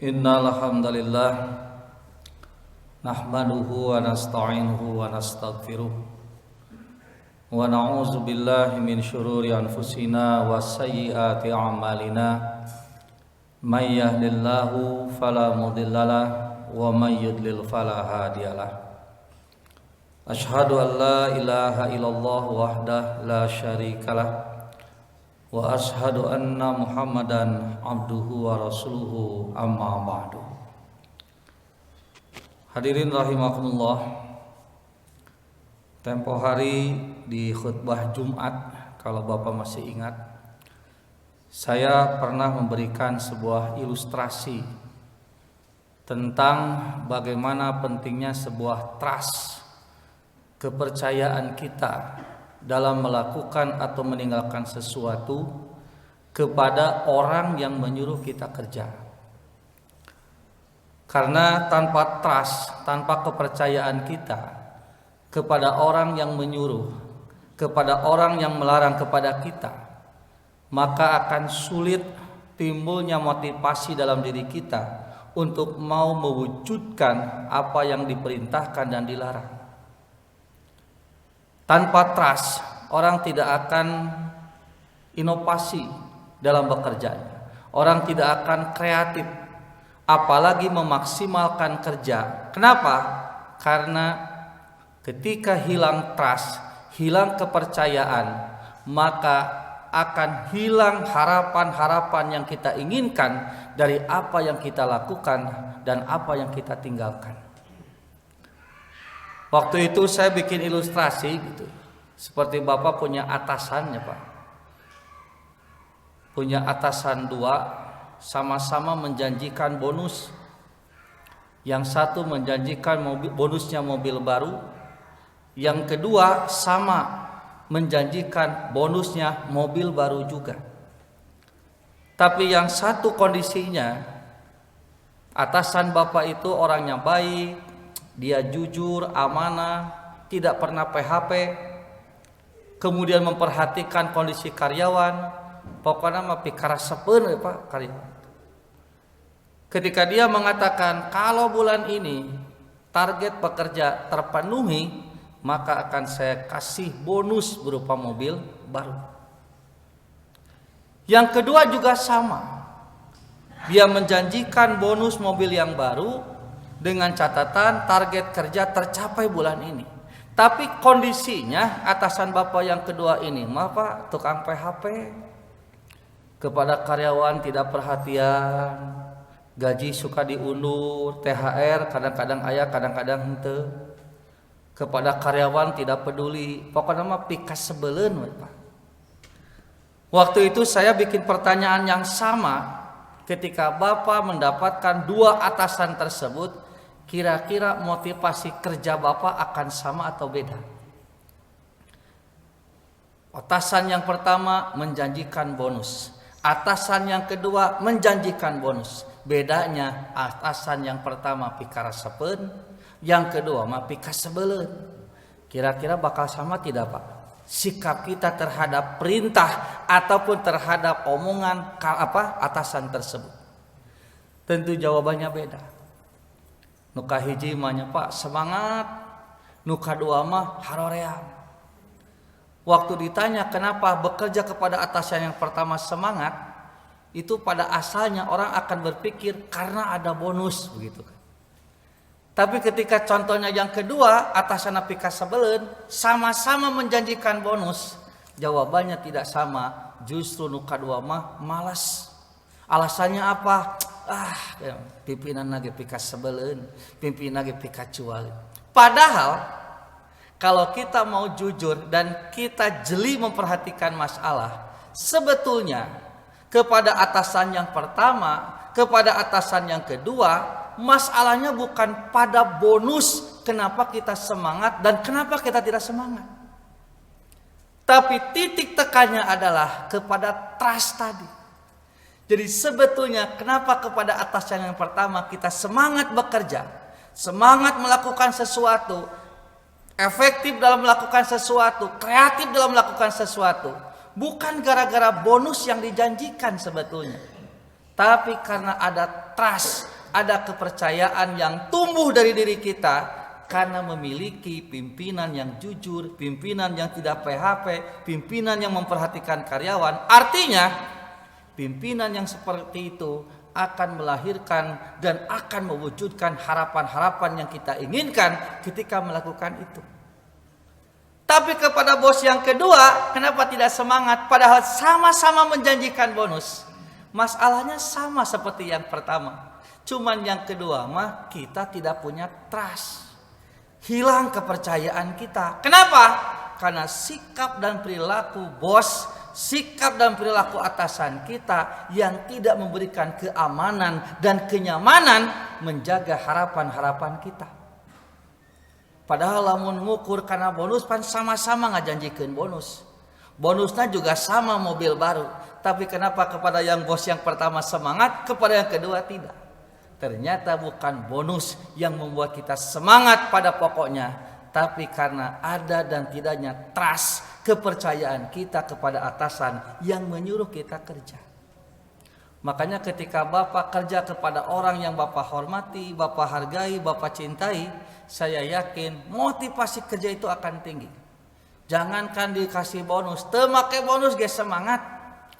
Innal hamdalillah nahmaduhu wa nasta'inuhu wa nastaghfiruh wa na'udzu billahi min syururi anfusina wa sayyiati a'malina may yahdihillahu fala mudhillalah wa may yudlil fala hadiyalah. Asyhadu an la ilaha illallah wahdahu la syarikalah wa ashhadu anna Muhammadan abduhu wa rasuluhu amma ba'du. Hadirin rahimakumullah, tempo hari di khutbah Jumat, kalau Bapak masih ingat, saya pernah memberikan sebuah ilustrasi tentang bagaimana pentingnya sebuah trust, kepercayaan kita dalam melakukan atau meninggalkan sesuatu kepada orang yang menyuruh kita kerja. Karena tanpa trust, tanpa kepercayaan kita kepada orang yang menyuruh, kepada orang yang melarang kepada kita, maka akan sulit timbulnya motivasi dalam diri kita untuk mau mewujudkan apa yang diperintahkan dan dilarang. Tanpa trust, orang tidak akan inovasi dalam bekerjanya. Orang tidak akan kreatif, apalagi memaksimalkan kerja. Kenapa? Karena ketika hilang trust, hilang kepercayaan, maka akan hilang harapan-harapan yang kita inginkan dari apa yang kita lakukan dan apa yang kita tinggalkan. Waktu itu saya bikin ilustrasi gitu. Seperti Bapak punya atasannya, Pak. Punya atasan dua, sama-sama menjanjikan bonus. Yang satu menjanjikan bonusnya mobil baru, yang kedua sama menjanjikan bonusnya mobil baru juga. Tapi yang satu kondisinya, atasan Bapak itu orangnya baik, dia jujur, amanah, tidak pernah PHP, kemudian memperhatikan kondisi karyawan. Pokoknya mah pikarasepeun Pak karyawan. Ketika dia mengatakan kalau bulan ini target pekerja terpenuhi, maka akan saya kasih bonus berupa mobil baru. Yang kedua juga sama. Dia menjanjikan bonus mobil yang baru dengan catatan target kerja tercapai bulan ini. Tapi kondisinya atasan Bapak yang kedua ini mah Pak tukang PHP, kepada karyawan tidak perhatian, gaji suka diundur, THR kadang-kadang aya kadang-kadang henteu, kepada karyawan tidak peduli, pokoknya mah pikas sebeleun Pak. Waktu itu saya bikin pertanyaan yang sama ketika Bapak mendapatkan dua atasan tersebut. Kira-kira motivasi kerja Bapak akan sama atau beda? Atasan yang pertama menjanjikan bonus, atasan yang kedua menjanjikan bonus. Bedanya atasan yang pertama pikarasepeun, yang kedua mah pikas sebeleun. Kira-kira bakal sama tidak Pak? Sikap kita terhadap perintah ataupun terhadap omongan atasan tersebut? Tentu jawabannya beda. Nuka hiji mahnya Pak semangat, nuka dua mah haroream. Waktu ditanya kenapa bekerja kepada atasan yang pertama semangat, itu pada asalnya orang akan berpikir karena ada bonus begitu kan. Tapi ketika contohnya yang kedua, atasan pikas sebeleun, sama-sama menjanjikan bonus, jawabannya tidak sama. Justru nuka dua mah malas. Alasannya apa? Pimpinan lagi pikas sebeleun, pimpinan lagi pikas cuali. Padahal kalau kita mau jujur dan kita jeli memperhatikan masalah, sebetulnya kepada atasan yang pertama, kepada atasan yang kedua, masalahnya bukan pada bonus kenapa kita semangat dan kenapa kita tidak semangat. Tapi titik tekannya adalah kepada trust tadi. Jadi sebetulnya kenapa kepada atasan yang pertama kita semangat bekerja, semangat melakukan sesuatu, efektif dalam melakukan sesuatu, kreatif dalam melakukan sesuatu, bukan gara-gara bonus yang dijanjikan sebetulnya, tapi karena ada trust, ada kepercayaan yang tumbuh dari diri kita karena memiliki pimpinan yang jujur, pimpinan yang tidak PHP, pimpinan yang memperhatikan karyawan. Artinya, pimpinan yang seperti itu akan melahirkan dan akan mewujudkan harapan-harapan yang kita inginkan ketika melakukan itu. Tapi kepada bos yang kedua, kenapa tidak semangat? Padahal sama-sama menjanjikan bonus. Masalahnya sama seperti yang pertama. Cuman yang kedua mah kita tidak punya trust. Hilang kepercayaan kita. Kenapa? Karena sikap dan perilaku bos, sikap dan perilaku atasan kita yang tidak memberikan keamanan dan kenyamanan menjaga harapan-harapan kita. Padahal lamun ngukur karena bonus pan sama-sama ngajanjikeun bonus. Bonusnya juga sama mobil baru. Tapi kenapa kepada yang bos yang pertama semangat, kepada yang kedua tidak? Ternyata bukan bonus yang membuat kita semangat pada pokoknya, tapi karena ada dan tidaknya trust, kepercayaan kita kepada atasan yang menyuruh kita kerja. Makanya ketika Bapak kerja kepada orang yang Bapak hormati, Bapak hargai, Bapak cintai, saya yakin motivasi kerja itu akan tinggi. Jangankan dikasih bonus, make bonus ge semangat.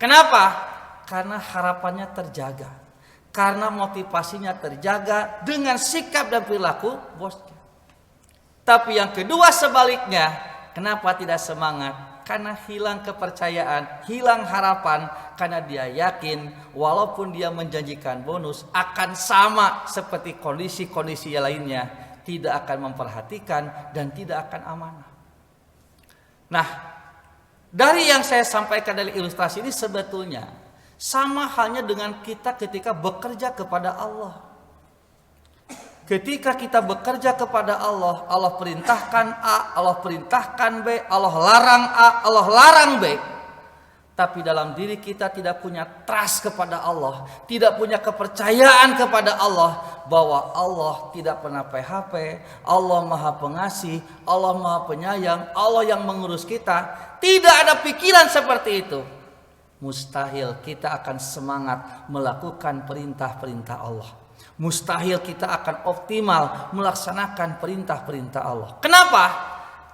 Kenapa? Karena harapannya terjaga. Karena motivasinya terjaga dengan sikap dan perilaku bosnya. Tapi yang kedua sebaliknya, kenapa tidak semangat? Karena hilang kepercayaan, hilang harapan. Karena dia yakin walaupun dia menjanjikan bonus akan sama seperti kondisi-kondisi lainnya. Tidak akan memperhatikan dan tidak akan amanah. Nah, dari yang saya sampaikan dari ilustrasi ini sebetulnya sama halnya dengan kita ketika bekerja kepada Allah. Ketika kita bekerja kepada Allah, Allah perintahkan A, Allah perintahkan B, Allah larang A, Allah larang B. Tapi dalam diri kita tidak punya trust kepada Allah, tidak punya kepercayaan kepada Allah bahwa Allah tidak pernah PHP, Allah Maha Pengasih, Allah Maha Penyayang, Allah yang mengurus kita. Tidak ada pikiran seperti itu. Mustahil kita akan semangat melakukan perintah-perintah Allah. Mustahil kita akan optimal melaksanakan perintah-perintah Allah. Kenapa?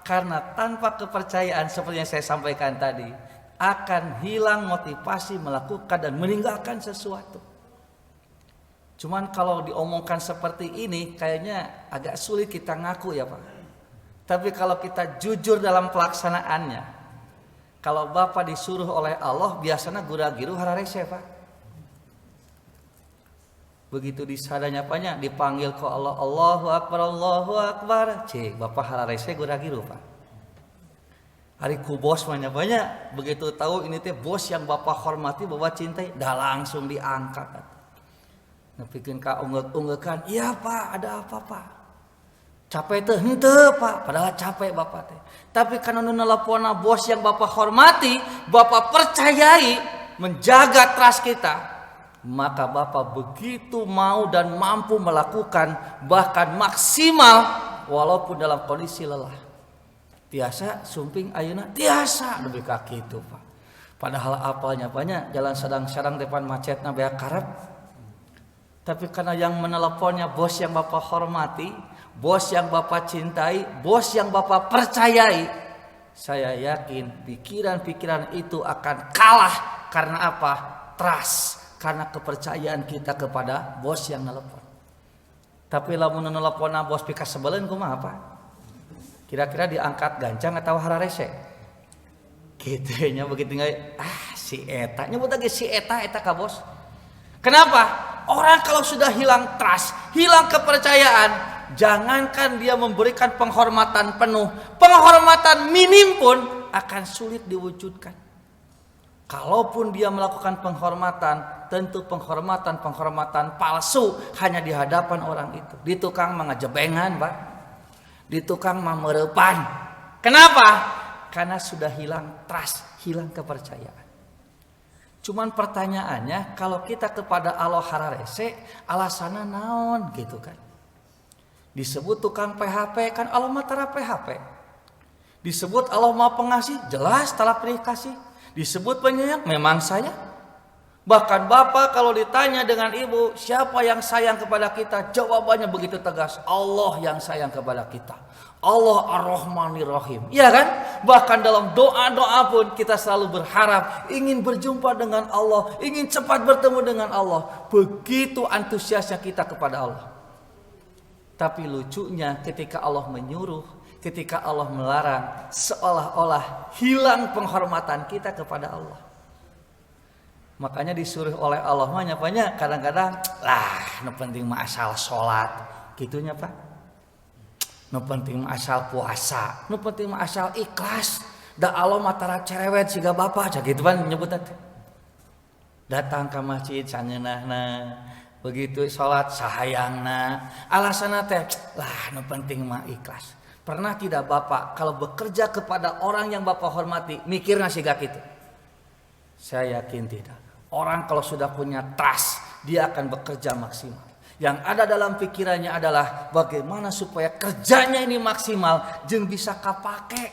Karena tanpa kepercayaan seperti yang saya sampaikan tadi, akan hilang motivasi melakukan dan meninggalkan sesuatu. Cuman kalau diomongkan seperti ini kayaknya agak sulit kita ngaku ya Pak. Tapi kalau kita jujur dalam pelaksanaannya, kalau Bapak disuruh oleh Allah, biasanya gura-giru hararese Pak. Begitu disadanya apanya, dipanggil ke Allah, Allahu Akbar, Allahu Akbar. Cik, Bapak hararese gura-giru Pak. Hari ku bos banyak-banyak, begitu tahu ini teh bos yang Bapak hormati, Bapak cintai, dah langsung diangkat. Nepikeun ka unggek-unggekan, iya Pak, ada apa Pak? Capek teh henteu Pak, padahal capek Bapak teh. Tapi karena nu nelponna bos yang Bapak hormati, Bapak percayai, menjaga trust kita, maka Bapak begitu mau dan mampu melakukan bahkan maksimal walaupun dalam kondisi lelah. Tiasa sumping ayeuna tiasa lebih kaki itu Pak. Padahal apalnya banyak, jalan sedang-sedang depan macetna beak karep. Tapi karena yang meneleponnya bos yang Bapak hormati, bos yang Bapak cintai, bos yang Bapak percayai, saya yakin pikiran-pikiran itu akan kalah. Karena apa? Trust. Karena kepercayaan kita kepada bos yang nelpon. Tapi lamun nelpon bos pika sebelen kumaha apa? Kira-kira diangkat gancang atau hararese? Gitu nya begitu nggak? Si eta nyebut lagi si eta ka bos. Kenapa? Orang kalau sudah hilang trust, hilang kepercayaan, jangankan dia memberikan penghormatan penuh, penghormatan minim pun akan sulit diwujudkan. Kalaupun dia melakukan penghormatan, tentu penghormatan palsu hanya di hadapan orang itu. Di tukang mengejebengan, Pak. Di tukang memerepan. Kenapa? Karena sudah hilang trust, hilang kepercayaan. Cuman pertanyaannya, kalau kita kepada Allah hararese, alasanna naon gitu kan? Disebut tukang PHP, kan Allah mah tara PHP. Disebut Allah Maha Pengasih, jelas telah beri kasih. Disebut penyayang, memang saya. Bahkan bapak kalau ditanya dengan ibu, siapa yang sayang kepada kita? Jawabannya begitu tegas, Allah yang sayang kepada kita. Allah Ar-Rahmanir Rahim. Iya kan? Bahkan dalam doa-doa pun kita selalu berharap ingin berjumpa dengan Allah, ingin cepat bertemu dengan Allah. Begitu antusiasnya kita kepada Allah. Tapi lucunya ketika Allah menyuruh, ketika Allah melarang, seolah-olah hilang penghormatan kita kepada Allah. Makanya disuruh oleh Allah nyapanya kadang-kadang no penting mah asal sholat gitunya Pak. No penting mah asal puasa, no penting mah asal ikhlas. Da Allah matara cerewet siga bapak aja gitu kan nyebut teh. Datang ke masjid sangeunahna, begitu sholat sahayangna. Alasanna teh no penting mah ikhlas. Pernah tidak Bapak kalau bekerja kepada orang yang Bapak hormati mikirna siga kitu? Saya yakin tidak. Orang kalau sudah punya trust, dia akan bekerja maksimal. Yang ada dalam pikirannya adalah bagaimana supaya kerjanya ini maksimal, jeung bisa kapake.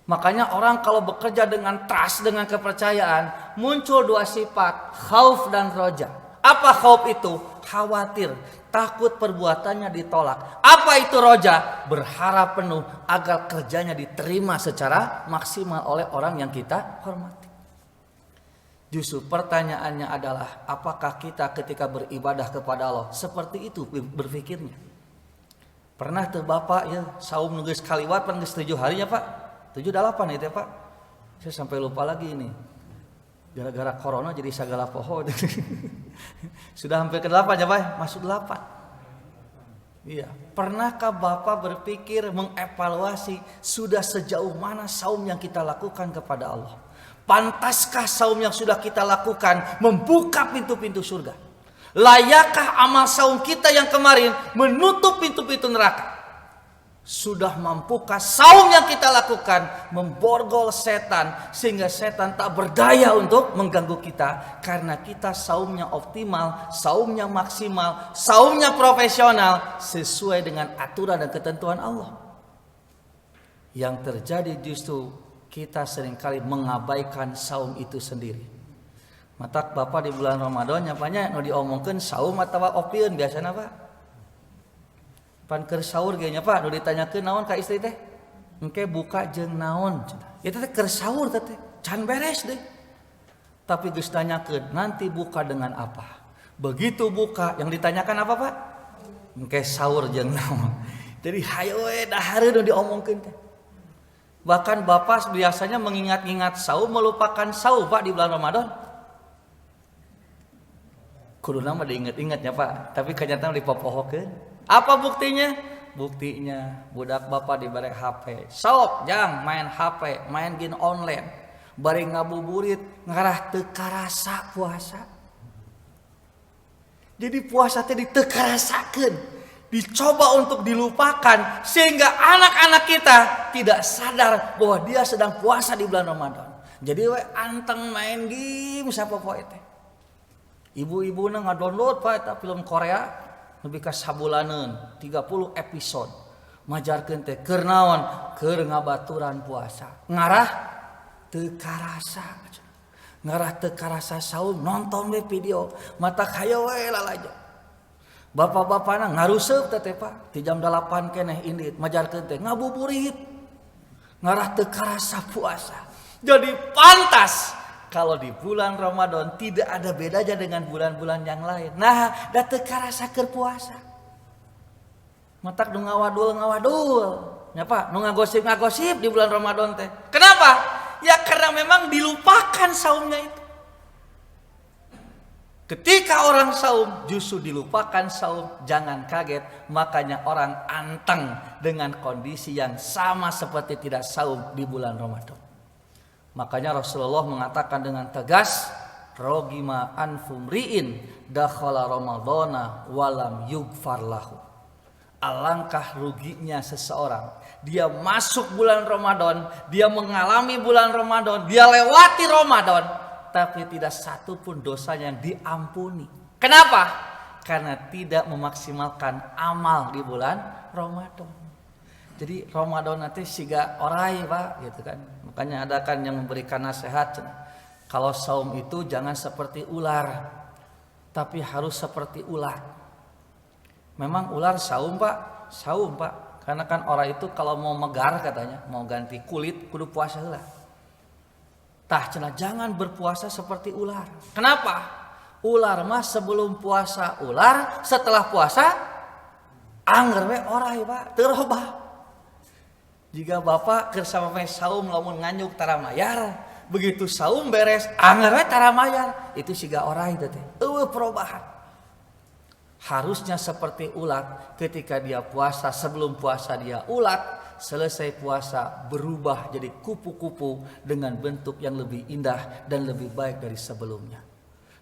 Makanya orang kalau bekerja dengan trust, dengan kepercayaan, muncul dua sifat, khauf dan roja. Apa khauf itu? Khawatir, takut perbuatannya ditolak. Apa itu roja? Berharap penuh agar kerjanya diterima secara maksimal oleh orang yang kita hormati. Justru pertanyaannya adalah apakah kita ketika beribadah kepada Allah seperti itu berpikirnya? Pernah tuh Bapak ya saum geus kaliwat pan geus 7 harinya Pak? 7 8 itu ya Pak. Saya sampai lupa lagi ini. Gara-gara corona jadi segala poho. Sudah hampir ke 8 ya Pak, masuk 8. Iya, pernahkah Bapak berpikir mengevaluasi sudah sejauh mana saum yang kita lakukan kepada Allah? Pantaskah saum yang sudah kita lakukan membuka pintu-pintu surga? Layakkah amal saum kita yang kemarin menutup pintu-pintu neraka? Sudah mampukah saum yang kita lakukan memborgol setan sehingga setan tak berdaya untuk mengganggu kita? Karena kita saumnya optimal, saumnya maksimal, saumnya profesional sesuai dengan aturan dan ketentuan Allah. Yang terjadi justru kita seringkali mengabaikan saum itu sendiri. Matak Bapak di bulan Ramadan nyapanya nu diomongkeun saum atawa opieun biasana Pak? Pan keur saur ge nya Pak, nu ditanyakeun naon ka istri teh? Engke buka jeung naon? Eta teh keur saur teh can beres deh. Tapi geus tanyakeun nanti buka dengan apa? Begitu buka yang ditanyakan apa Pak? Engke saur jeung naon. Jadi hayo we dahareun nu diomongkeun teh. Bahkan Bapak biasanya mengingat-ingat saum melupakan saum Pak di bulan Ramadan. Kudu nama diingat-ingatnya Pak, tapi kenyataan dipopohokeun. Apa buktinya? Buktinya budak Bapak dibere HP. Sok jang main HP, main game online. Bari ngabuburit ngarah teu karasa puasa. Jadi puasa teh teu karasakeun. Dicoba untuk dilupakan sehingga anak-anak kita tidak sadar bahwa dia sedang puasa di bulan Ramadan. Jadi we anteng main game siapa poe teh. Ibu-ibuna ngadownload Pak eta film Korea nepi ka sabulaneun 30 episode. Majarkeun teh keur naon? Keur ngabaturan puasa. Ngarah teu karasa. Ngarah teu karasa saum nonton we video. Mata hayo we lalajo. Bapak-bapakna ngaruseup teh Pak, di jam 8 keneh indit majarkeun teh ngabuburit. Ngarah teu karasa puasa. Jadi pantas kalau di bulan Ramadan tidak ada bedanya dengan bulan-bulan yang lain. Nah, da teu karasa keur puasa. Matak nu ngawadul. Ya Pak, nu ngagosip di bulan Ramadan teh. Kenapa? Ya karena memang dilupakan saumnya itu. Ketika orang saum justru dilupakan saum, jangan kaget. Makanya orang anteng dengan kondisi yang sama seperti tidak saum di bulan Ramadan. Makanya Rasulullah mengatakan dengan tegas, rogima anfumriin dakhala ramadhana walam yughfar lahu. Alangkah ruginya seseorang, dia masuk bulan Ramadan, dia mengalami bulan Ramadan, dia lewati Ramadan, tapi tidak satu pun dosanya yang diampuni. Kenapa? Karena tidak memaksimalkan amal di bulan Ramadan. Jadi Ramadan nanti siga orai Pak, gitu kan. Makanya ada kan yang memberikan nasihat, Kalau saum itu jangan seperti ular, tapi harus seperti ular. Memang ular saum pak, saum pak. Karena kan orang itu kalau mau megar katanya, mau ganti kulit, kudu puasa lah. Tah cenah jangan berpuasa seperti ular. Kenapa? Ular mah sebelum puasa ular, setelah puasa angger we orai pak, teu robah. Jika bapak keur sampai saum lamun nganyuk tara mayar, begitu saum beres angger we tara mayar, itu siga orai teh. Eueuh perubahan. Harusnya seperti ulat, ketika dia puasa, sebelum puasa dia ulat, selesai puasa berubah jadi kupu-kupu dengan bentuk yang lebih indah dan lebih baik dari sebelumnya.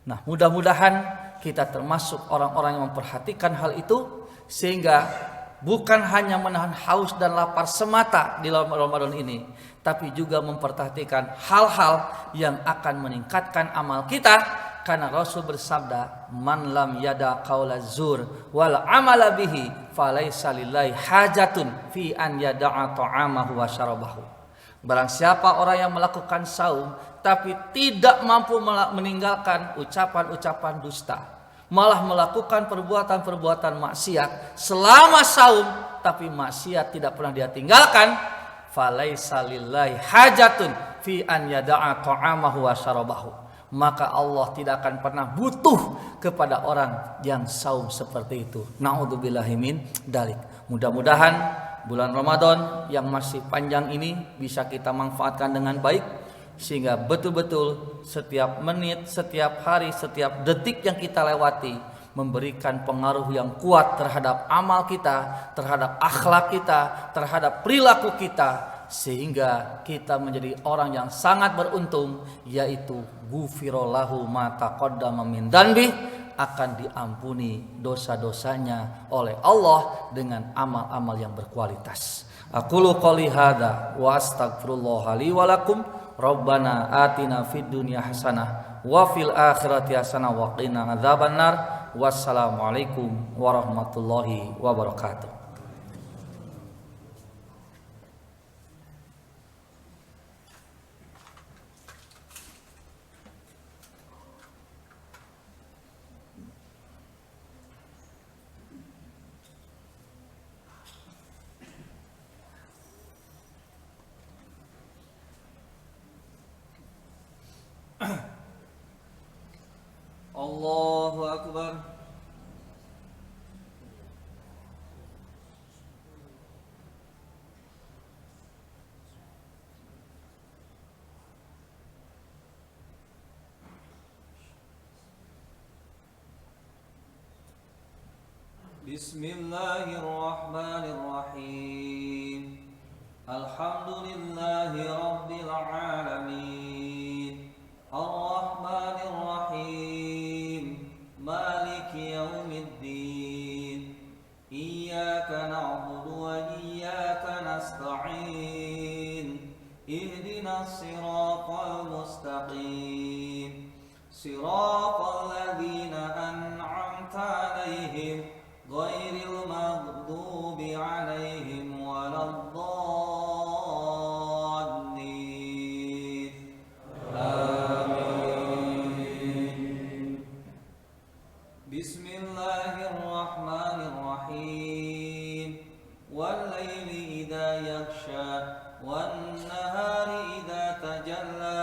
Nah, mudah-mudahan kita termasuk orang-orang yang memperhatikan hal itu, sehingga bukan hanya menahan haus dan lapar semata di Ramadan ini, tapi juga memperhatikan hal-hal yang akan meningkatkan amal kita. Karena Rasul bersabda, man lam yada qaula zur wal amala bihi falaisa lillahi hajatun fi an yada'a ta'amahu wa syarabahu. Barang siapa orang yang melakukan saum tapi tidak mampu meninggalkan ucapan-ucapan dusta, malah melakukan perbuatan-perbuatan maksiat selama saum, tapi maksiat tidak pernah dia tinggalkan, falaisa lillahi hajatun fi an yada'a ta'amahu wa syarabahu. Maka Allah tidak akan pernah butuh kepada orang yang saum seperti itu. Na'udzubillahi min dalik. Mudah-mudahan bulan Ramadan yang masih panjang ini bisa kita manfaatkan dengan baik, sehingga betul-betul setiap menit, setiap hari, setiap detik yang kita lewati memberikan pengaruh yang kuat terhadap amal kita, terhadap akhlak kita, terhadap perilaku kita, sehingga kita menjadi orang yang sangat beruntung, yaitu ghufirallahu ma taqaddama min dzanbi, akan diampuni dosa-dosanya oleh Allah dengan amal-amal yang berkualitas. Aqulu qouli hadza wa astaghfirullah li wa lakum. Rabbana atina fid dunya hasanah wa fil akhirati hasanah wa qina adzabannar. Wassalamualaikum warahmatullahi wabarakatuh. Allahu Akbar. Bismillahirrahmanirrahim. Alhamdulillahi rabbil alamin. Ar-Rahmanir Rahim. Maliki yaumiddin. Iyyaka na'budu wa iyyaka nasta'in. Ihdinas siratal mustaqim. Siratal ladzina an'amta 'alaihim ghairil maghdubi 'alaihim waladdallin. Amin. Bismillahirrahmanirrahim. Wal laili idza yaghsha wan nahari idza tajalla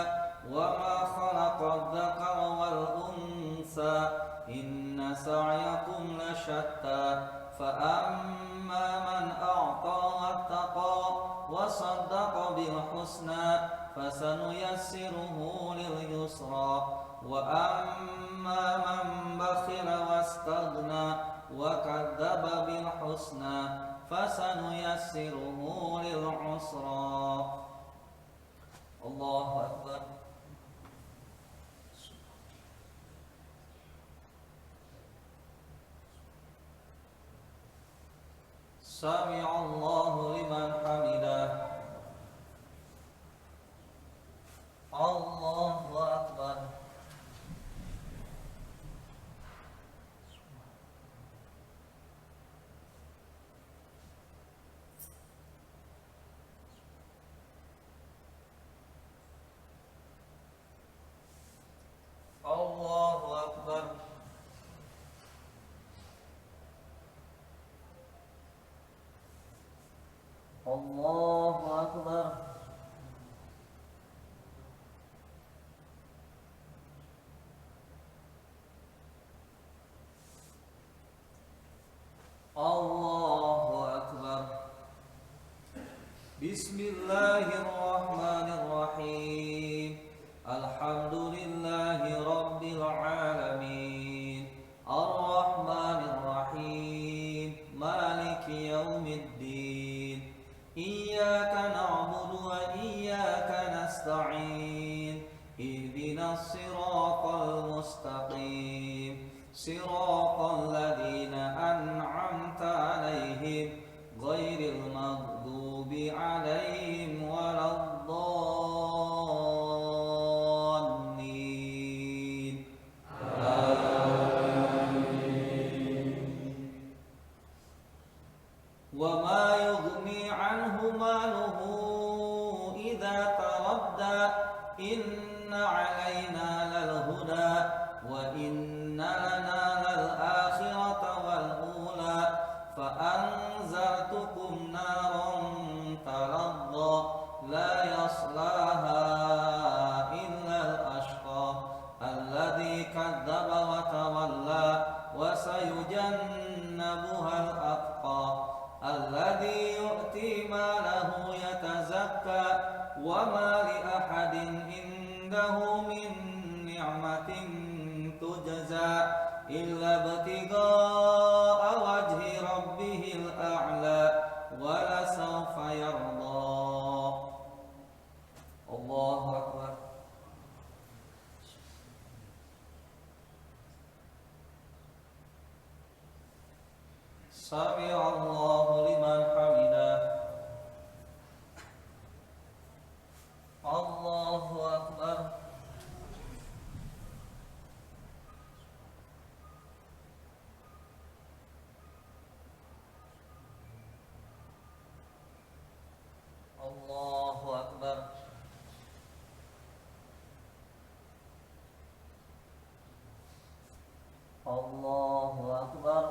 wa ma khalaqadz dzakara wal unsa inna sa'yakum lasyatta fa amma man a'ta wattaqa wa saddaqa bil husna fasanuyassiruhu lil yusra wa amma man bakhila wastaghna wa kadzdzaba bil husna fasanuyassiruhu lil usra. Allahu akbar. Sami'allahu liman hamidah. Allahu akbar. Allahu Akbar. Allahu Akbar. Bismillahirrahmanirrahim. Alhamdulillahi Rabbil Alamin. Ar-Rahmanir-Rahim. Maliki yaumiddin. Iyyaka na'budu wa iyyaka nasta'in. Ihdinas siratal mustaqim. Siratal ladzina an'amta 'alaihim ghairil maghdubi 'alaihim waladdallin. Wa ma yughni 'anhu maluhu idza taradda inna 'alaina lal huda wa inna lana lal akhirata wal ula fa anzartukum naran taladda la yaslaha illa al ashqa alladhi kadzdzaba wa tawalla wa sayujannabuha al atqa alladhi yu'ti malahu yatazakka wa ma li ahadin indahu min ni'matin tujza illa ibtigha'a wajhi rabbihil a'la wa la sawfa yarda. Allahu Akbar. Sami'allahu liman hamidah. Allahu Akbar. Allahu Akbar. Allahu Akbar.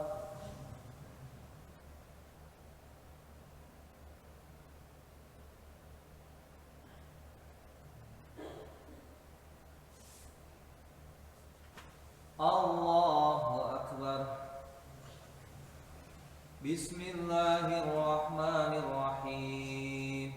Allahu Akbar. Bismillahirrahmanirrahim.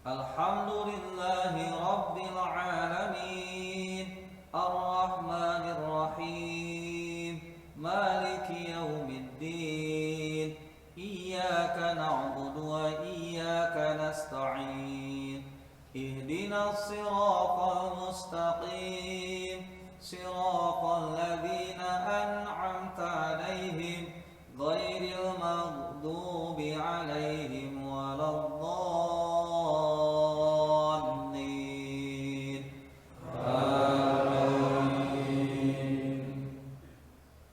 Alhamdulillahi Rabbil Alamin. Ar-Rahmanir-Rahim. Maliki yaumiddin. Iyyaka na'budu wa iyyaka nasta'in. Ihdinas siratal mustaqim. Siratal ladzina an'amta 'alaihim ghairil maghdubi 'alaihim waladdallin. Amin.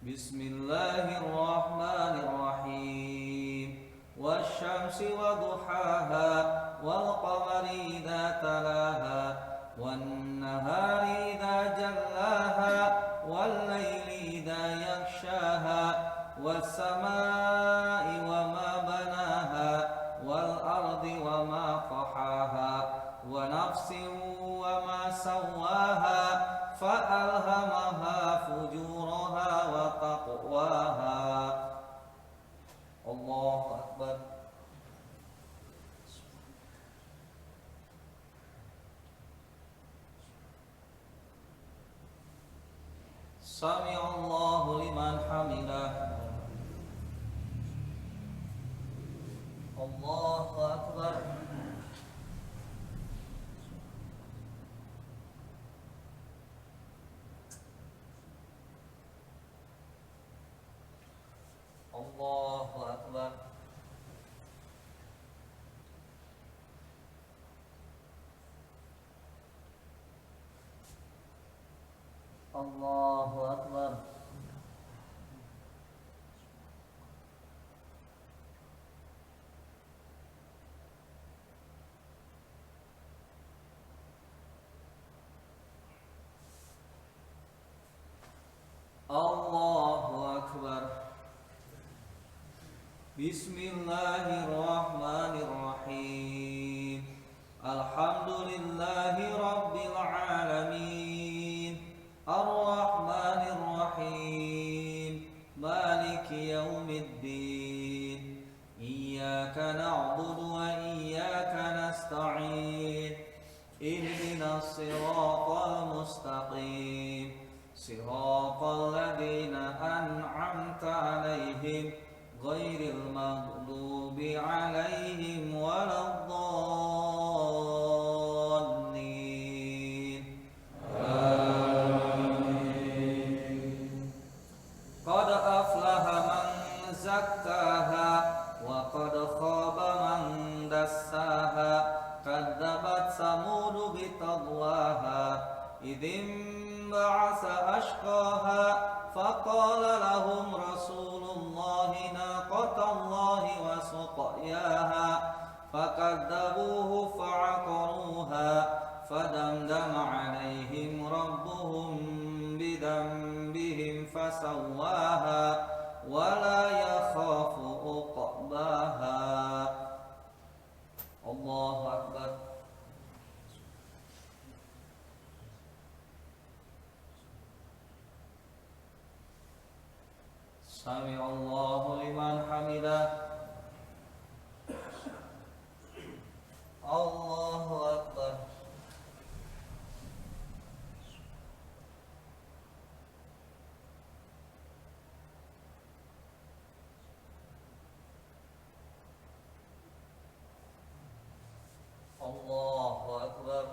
Bismillahirrahmanirrahim. Wasyamsi wa duhaha wal qamari idza talaha wan nahari idza jallaha wal laili idza yaghshaha was samai wa ma banaha wal ardi wa ma tahaha wa nafsin wa ma sawaha fa alhamaha fujuraha wa taqwaha. Allahu Akbar. Sami'allahu liman hamidah. Allahu Akbar. Allahu Akbar. Allahu Akbar. Allahu Akbar. Bismillahirrahmanirrahim. Alhamdulillahi Rabbil Alamin, Ar-Rahmanir Rahim, Maliki Yaumiddin, Iyyaka na'budu wa iyyaka nasta'in, Ihdinas siratal mustaqim, Siratal ladzina an'amta 'alaihim, Ghairil maghdubi 'alaihim waladdallin. Amin. Qad aflaha man zakkaha wa qad khaba man dassaha. Kadzabat Samud bitagwaha idzim ba'asa ashqaha faqala lahum rasulullahi naqatallahi wa suqyaha fakadzabuhu fa'aqaruha fadamdama 'alaihim rabbuhum bidhanbihim fasawwaha wa la yakhafu uqbaha. Allahu Akbar. Sami Allahu liman hamidah. Allahu Akbar. Allahu Akbar.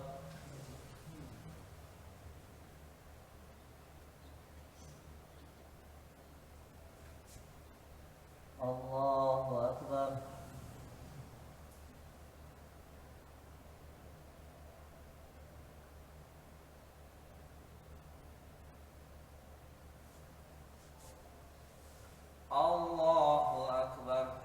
Allahu Akbar. Allahu Akbar.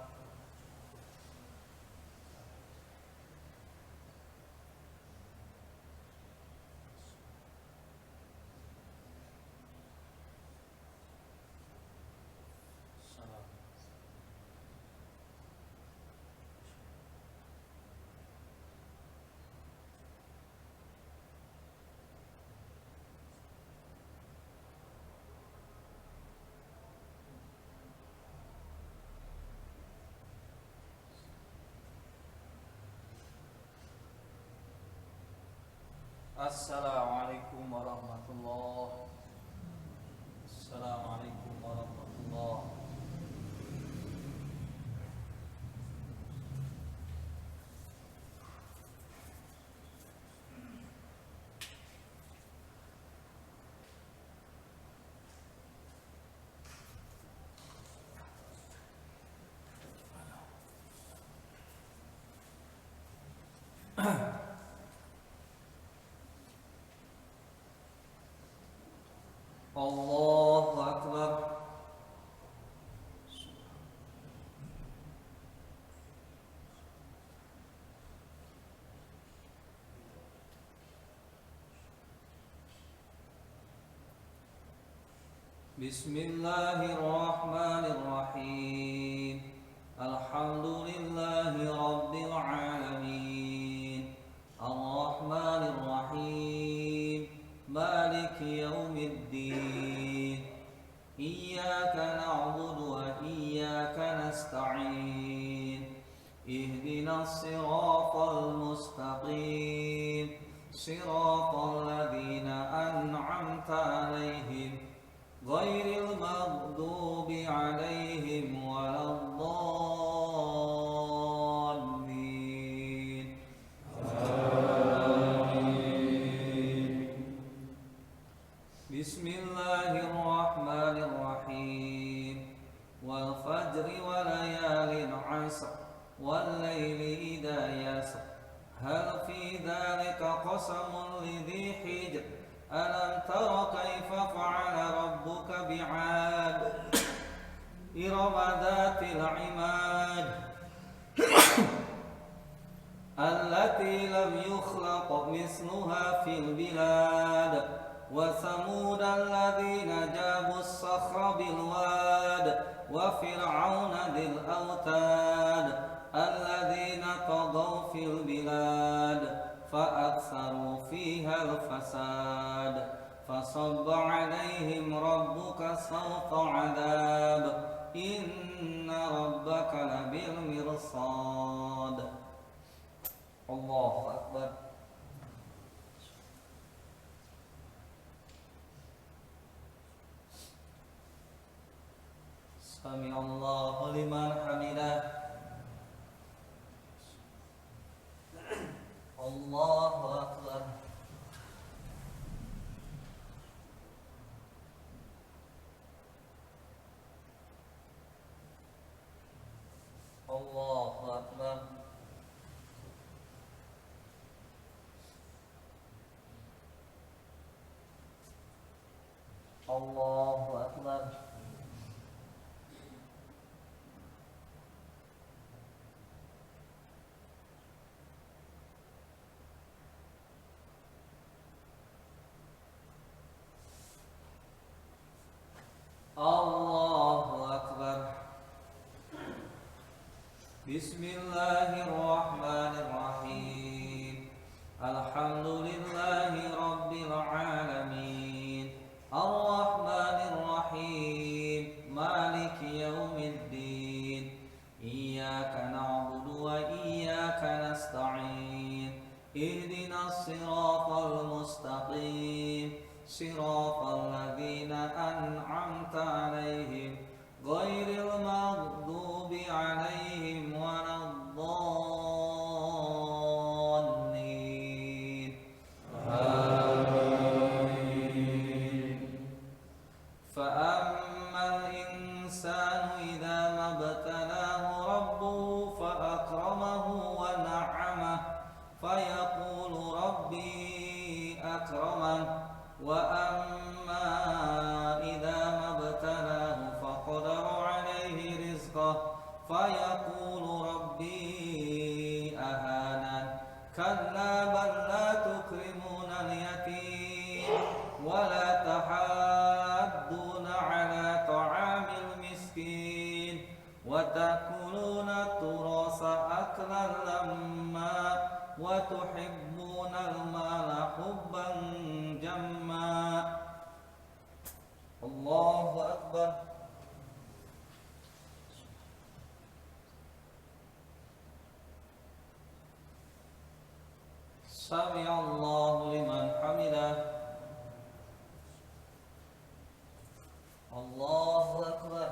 Assalamualaikum warahmatullahi. Assalamualaikum warahmatullahi. Allahu Akbar. Bismillahirrahmanirrahim. Alhamdulillahi Rabbil Alamin, Ar-Rahmanir Rahim, Maliki Yaumiddin, Iyyaka na'budu wa iyyaka nasta'in, Ihdinas siratal mustaqim, Siratal ladzina an'amta 'alaihim, Ghairil maghdubi 'alaihim waladdallin. Bismillahirrahmanirrahim. Wal fajri wa layalin 'ashr, wal laili idza yasr, hal fi dzalika qasamun lidhi hijr, alam tara kaifa fa'ala rabbuka bi'ad, irama dzatil 'imad, allati lam yukhlaq misluha fil bilad, wa samud alladzina jabu as-sakhra bil wad, wa fir'auna dzil autad alladzina taghaw fil bilad, فأكثروا فيها الفساد فصب عليهم ربك سوط عذاب إن ربك لبالمرصاد. الله أكبر. سمع الله لمن حمده. الله أكبر. الله أكبر. الله أكبر. الله أكبر. بسم الله الرحمن الرحيم. الحمد لله رب العالمين الرحمن الرحيم مالك يوم الدين إياك نعبد وإياك نستعين اهدنا الصراط المستقيم صراط الذين أنعمت عليهم غير المغضوب عليهم ولا الضالين آمين. فأما الإنسان إذا ما ابتلاه ربه فأكرمه ونعمه فيقول ربي أكرمن وأما إذا ما ابتلاه فقدر عليه رزقه فيقول ربي أهانن كلا بل لا تكرمون اليتيم ولا تحاضون على طعام المسكين وتأكلون التراث أكلا لما وتحبون المال حبا جما. الله أكبر. سمع الله لمن حمده. الله أكبر.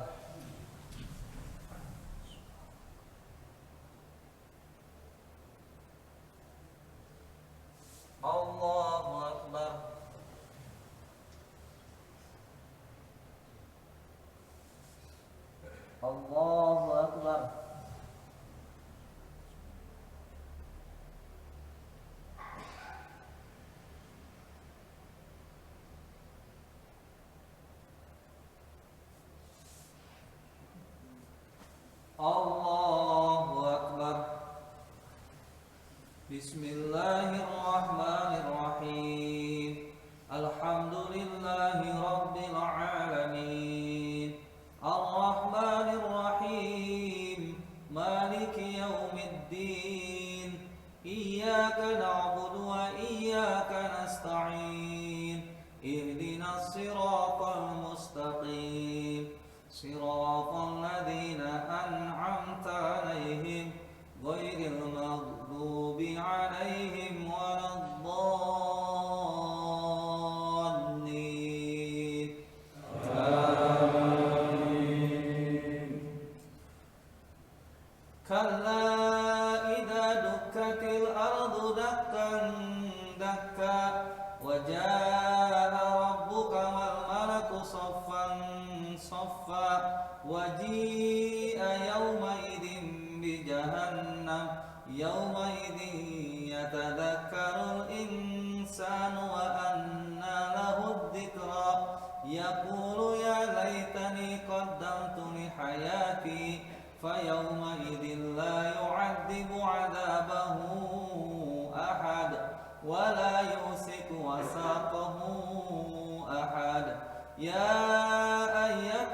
الله أكبر. الله أكبر. الله أكبر. بسم الله الرحمن الرحيم. الحمد لله رب العالمين الرحمن الرحيم مالك يوم الدين إياك نعبد وإياك نستعين اهدنا الصراط المستقيم صراط الذين أنعمت عليهم غير المغضوب عليهم ولا الضالين آمين. كلا إذا دكت الأرض دكا دكا وجاء ربك والملك صفا صفا وجيء يومئذ بجهنم يومئذ يتذكر الإنسان وأنى له الذكرى يقول يا ليتني قدمت لحياتي فيومئذ لا يعذب عذابه أحد ولا يوثق وثاقه أحد. يا